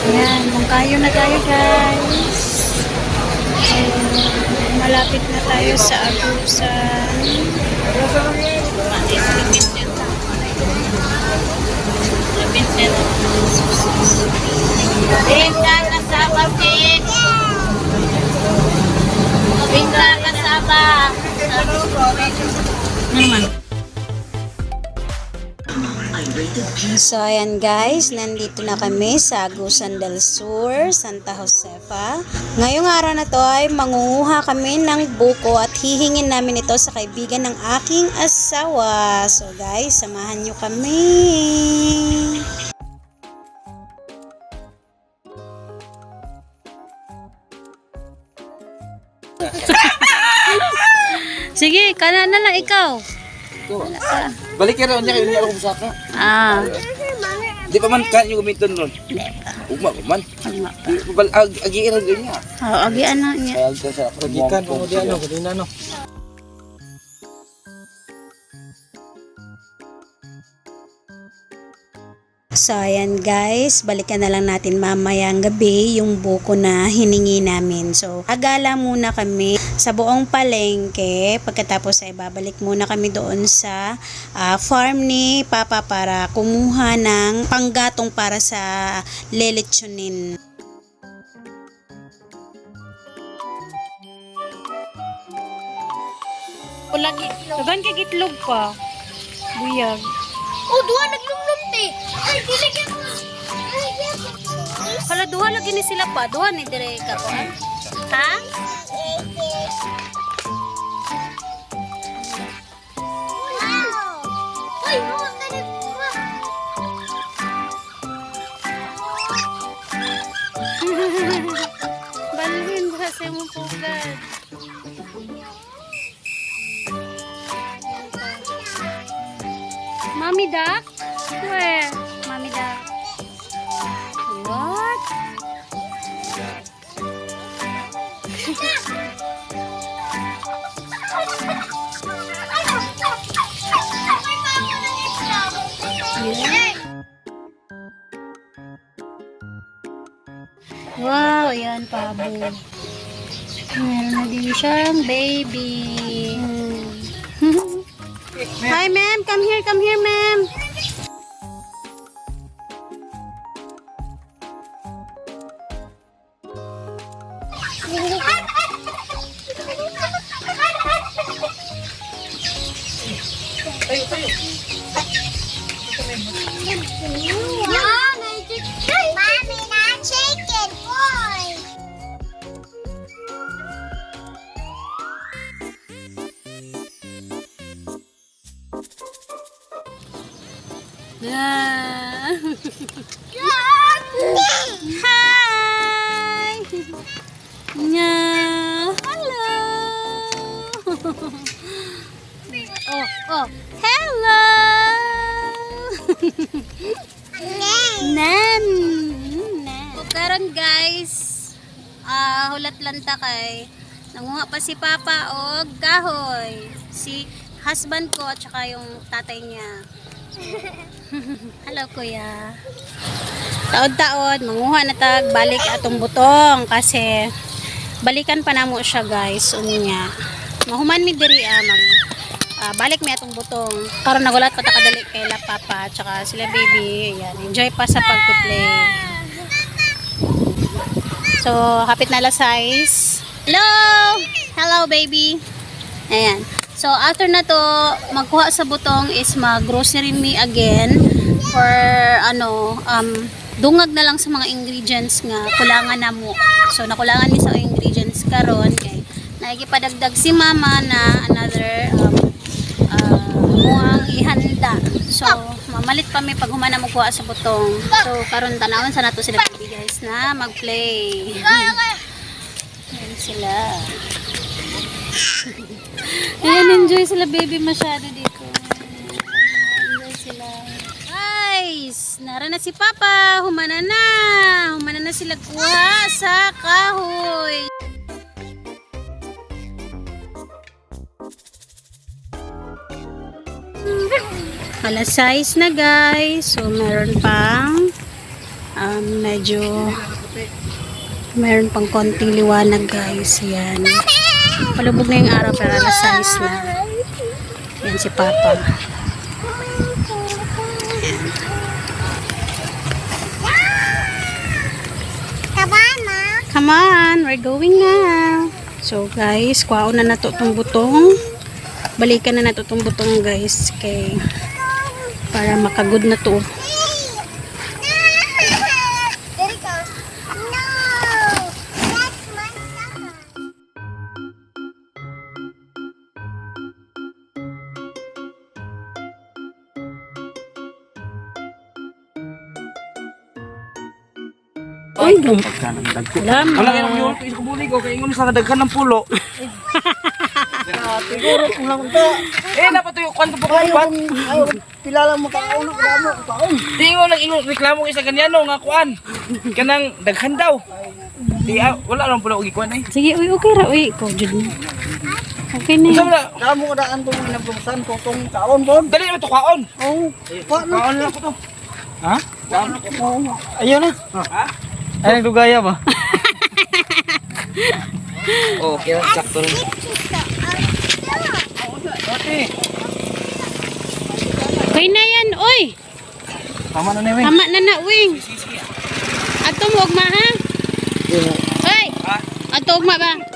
Ayan, mungkayo na tayo guys. So, malapit na tayo sa Agusan. Bingka kasama, Pig. Bingka kasama. Ano naman? So, ayan guys, nandito na kami sa Agusan del Sur, Santa Josefa. Ngayong araw na to ay mangunguha kami ng buko at hihingin namin ito sa kaibigan ng aking asawa. So guys, samahan nyo kami. Sige, kana na lang ikaw. Balik ka raw niya, kayo niya ako musaka. Ah, Di pa man kanyo gumiton nun. Ugma pa man. Agi-iran din niya. agi ano niya. Kaya ka sa Pagikan mo di ano, kanina no. So, ayan guys, balikan na lang natin mamayang gabi yung buko na hiningi namin. So, agala muna kami sa buong palengke. Pagkatapos ay babalik muna kami doon sa farm ni Papa para kumuha ng panggatong para sa lelechonin. Lagi, dagan kay gitlog pa. Buyag. Oh, duha naglumlum, te. Ay, dili ka mo. Hala, duha lagi ni sila pa. Duha ni dire ka ko. Ha? Ay, mo, tani. Balhin ba sa mong pugad? Mami Duck? Where? Mami Duck. What? Wow, ayan pabo. Meron na din siyang baby. Hi ma'am, come here ma'am. Mommy, not chicken, boy. Ah. Hi. Nya. Hello. Oh. Hello. Nan. Karon guys, hulat lanta kay nanguha pa si Papa og kahoy. Si husband ko at saka yung tatay niya. Hello kuya. Taod-taod manguha na tag balik atong butong kasi balikan pa namo siya guys unya. Mahuman mi diri balik mi atong butong. Karon nagulat pa ta kadali kay la Papa at saka sila baby. Ayan, enjoy pa sa pagpi-play. So, hapit na alas 6. Hello baby. Ayan. So, after na to, magkuha sa butong is mag-grocery me again for, dungag na lang sa mga ingredients nga kulangan na mo. So, nakulangan ni sa ingredients karon kay nagipadagdag si mama na another muang ihanda. So, mamalit pa may pag humana mo kuha sa butong. So, karon tanawon sa nato sila baby guys na mag-play. Ayan sila. Ayan, enjoy sila baby masyado dito. Enjoy sila. Guys, nara na si Papa. Humana na. Humana na sila kuha sa kahoy. Alas 6 na guys. So, meron pang Medyo mayroon pang konting liwanag guys. Yan. Palubog na yung araw pero alas 6 na. Yan si Papa. Come on, we're going now. So guys, kuhaon na nato tong butong. Balikan na nato tong butong guys kay para makagod na to. Ay, salamat. Wala kayong yun. Isa ko ko. Kaya ingon sa daghan ng pulo. Siguro kung lang ito. Dapat yung kwanto po kapat. Ayaw, kilala mo kaon, kilala mo kaon. Di ingon nag-ingon reklamo isa ganyano nga kuan. Kanang daghan daw. Di wala lang pulo gikuan ay. Sige, uy, okay ra, uy. Ikaw, Jud mo. Okay na Isa yun. wala. Kamo ko daan kung nabungsan ko kung kaon bon. Dali mo to kaon. Oh, kaon na. Kaon lang ko to. Ha? Kaon lang ko. Ayun na. Ha? Ay, nagdugaya ba? Okay, sakto rin. Okay na yan, uy. Tama na na Tama na na, uy. Ato mo, ugma, ha? Uy. Ha? Ato, ugma ba?